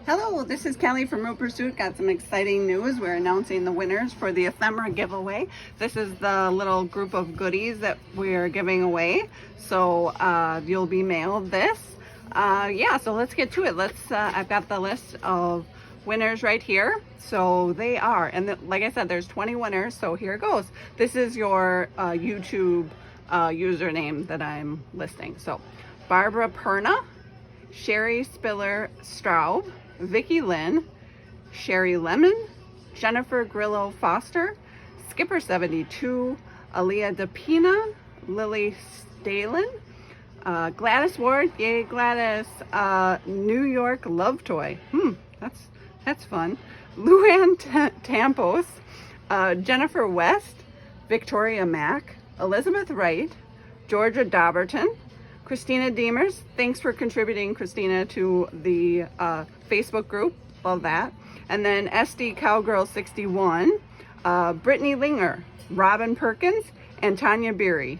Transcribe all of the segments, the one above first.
Hello, this is Kelly from Root Pursuit. Got some exciting news. We're announcing the winners for the Ephemera giveaway. This is the little group of goodies that we're giving away. So you'll be mailed this. Yeah, so let's get to it. I've got the list of winners right here. So they are, and like I said, there's 20 winners. So here it goes. This is your YouTube username that I'm listing. So Barbara Perna, Sherry Spiller Straub, Vicki Lynn, Sherry Lemon, Jennifer Grillo Foster, Skipper 72, Aaliyah DePina, Lily Stalin, Gladys Ward, yay Gladys, New York Love Toy, that's fun, Luann Tampos, Jennifer West, Victoria Mack, Elizabeth Wright, Georgia Dobberton, Christina Deemers, thanks for contributing, Christina, to the Facebook group. Love that. And then SD Cowgirl 61, Brittany Linger, Robin Perkins, and Tanya Beery.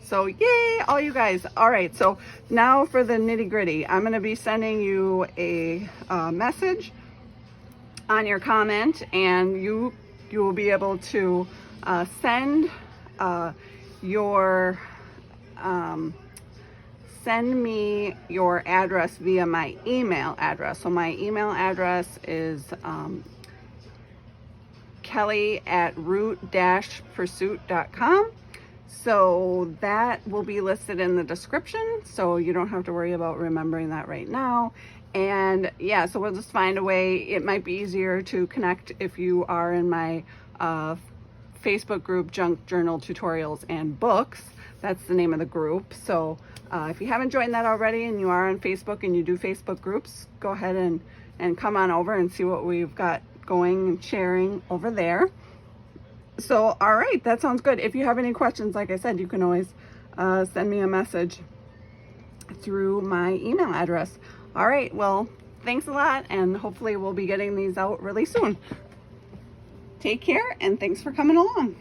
So yay, all you guys. All right, so now for the nitty gritty. I'm going to be sending you a message on your comment, and you will be able to send me your address via my email address. So my email address is kelly@root-pursuit.com. So that will be listed in the description, so you don't have to worry about remembering that right now. And yeah, so we'll just find a way. It might be easier to connect if you are in my Facebook group, Junk Journal Tutorials and Books. That's the name of the group. So if you haven't joined that already and you are on Facebook and you do Facebook groups, go ahead and come on over and see what we've got going and sharing over there. So, all right, that sounds good. If you have any questions, like I said, you can always send me a message through my email address. All right, well, thanks a lot, and hopefully we'll be getting these out really soon. Take care, and thanks for coming along.